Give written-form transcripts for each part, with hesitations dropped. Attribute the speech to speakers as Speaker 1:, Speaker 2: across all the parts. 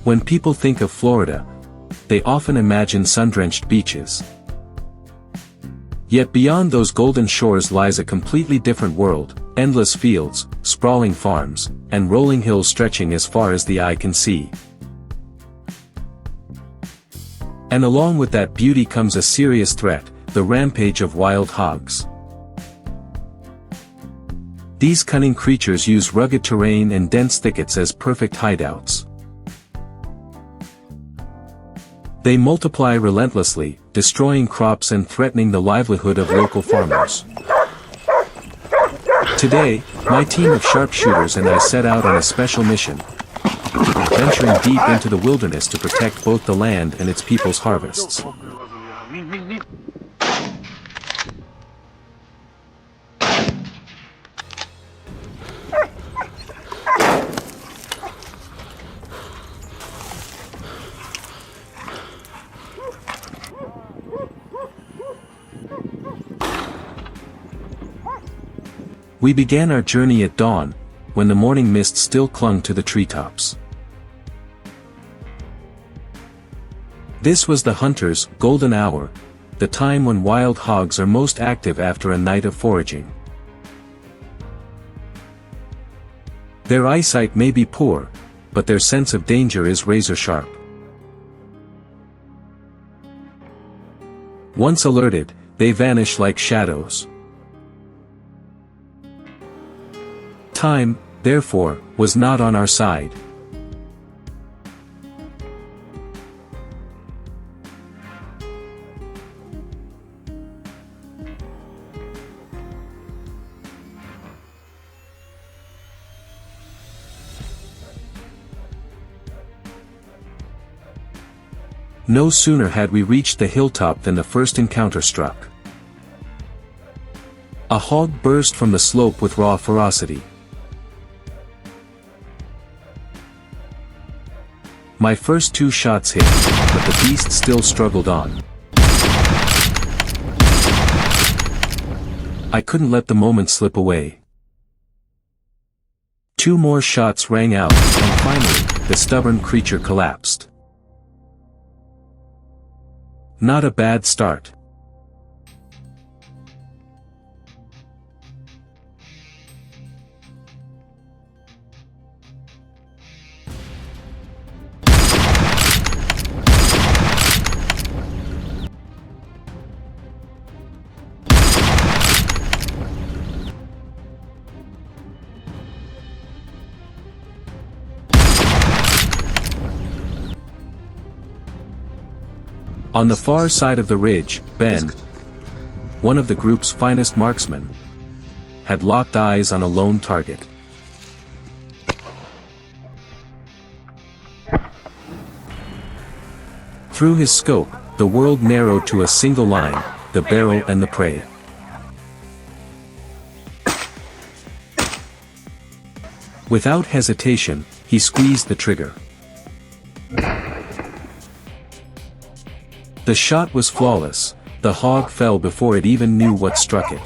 Speaker 1: When people think of Florida, they often imagine sun-drenched beaches. Yet beyond those golden shores lies a completely different world, endless fields, sprawling farms, and rolling hills stretching as far as the eye can see. And along with that beauty comes a serious threat, the rampage of wild hogs. These cunning creatures use rugged terrain and dense thickets as perfect hideouts. They multiply relentlessly, destroying crops and threatening the livelihood of local farmers. Today, my team of sharpshooters and I set out on a special mission, venturing deep into the wilderness to protect both the land and its people's harvests. We began our journey at dawn, when the morning mist still clung to the treetops. This was the hunter's golden hour, the time when wild hogs are most active after a night of foraging. Their eyesight may be poor, but their sense of danger is razor-sharp. Once alerted, they vanish like shadows. Time, therefore, was not on our side. No sooner had we reached the hilltop than the first encounter struck. A hog burst from the slope with raw ferocity. My first 2 shots hit, but the beast still struggled on. I couldn't let the moment slip away. 2 more shots rang out, and finally, the stubborn creature collapsed. Not a bad start. On the far side of the ridge, Ben, one of the group's finest marksmen, had locked eyes on a lone target. Through his scope, the world narrowed to a single line, the barrel and the prey. Without hesitation, he squeezed the trigger. The shot was flawless, the hog fell before it even knew what struck it.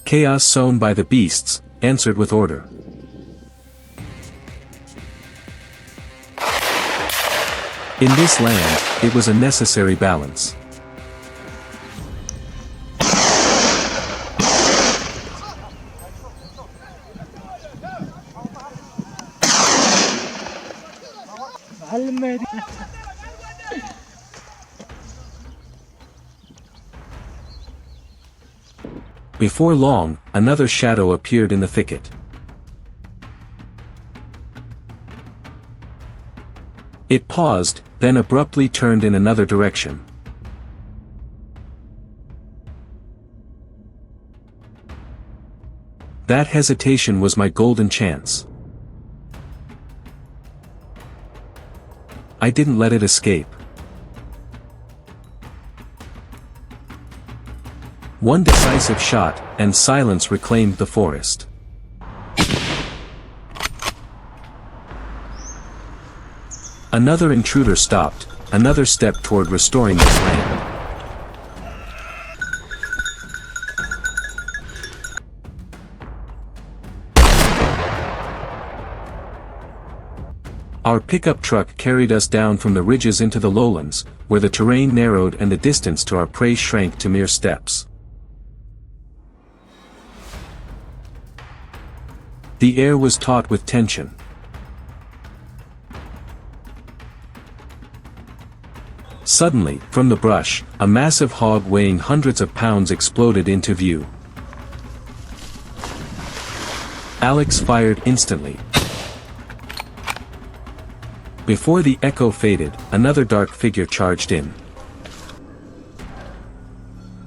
Speaker 1: Chaos sown by the beasts, answered with order. In this land, it was a necessary balance. Before long, another shadow appeared in the thicket. It paused, then abruptly turned in another direction. That hesitation was my golden chance. I didn't let it escape. One decisive shot, and silence reclaimed the forest. Another intruder stopped, another step toward restoring this land. Our pickup truck carried us down from the ridges into the lowlands, where the terrain narrowed and the distance to our prey shrank to mere steps. The air was taut with tension. Suddenly, from the brush, a massive hog weighing hundreds of pounds exploded into view. Alex fired instantly. Before the echo faded, another dark figure charged in.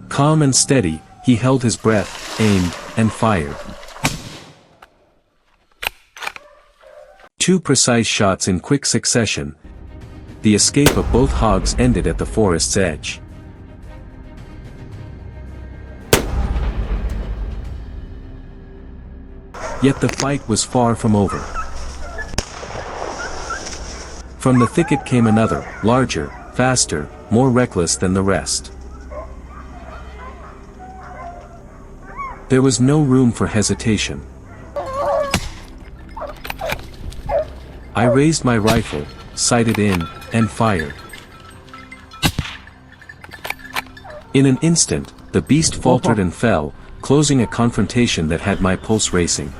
Speaker 1: Calm and steady, he held his breath, aimed, and fired. 2 precise shots in quick succession. The escape of both hogs ended at the forest's edge. Yet the fight was far from over. From the thicket came another, larger, faster, more reckless than the rest. There was no room for hesitation. I raised my rifle, sighted in, and fired. In an instant, the beast faltered and fell, closing a confrontation that had my pulse racing.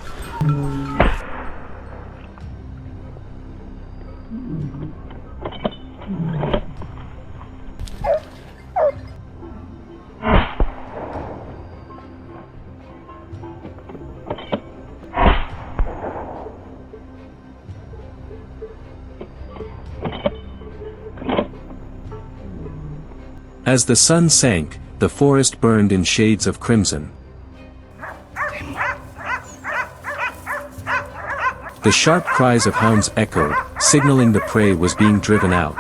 Speaker 1: As the sun sank, the forest burned in shades of crimson. The sharp cries of hounds echoed, signaling the prey was being driven out.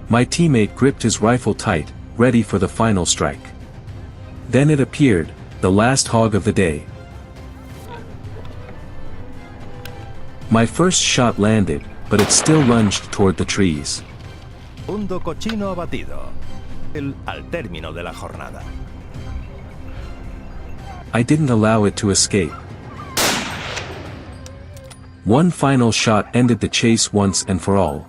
Speaker 1: My teammate gripped his rifle tight, ready for the final strike. Then it appeared, the last hog of the day. My first shot landed, but it still lunged toward the trees.
Speaker 2: Segundo cochino abatido. Al término de la jornada.
Speaker 1: I didn't allow it to escape. One final shot ended the chase once and for all.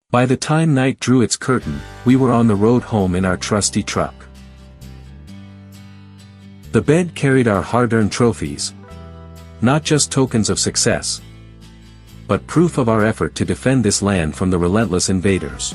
Speaker 1: By the time night drew its curtain, we were on the road home in our trusty truck. The bed carried our hard-earned trophies. Not just tokens of success, but proof of our effort to defend this land from the relentless invaders.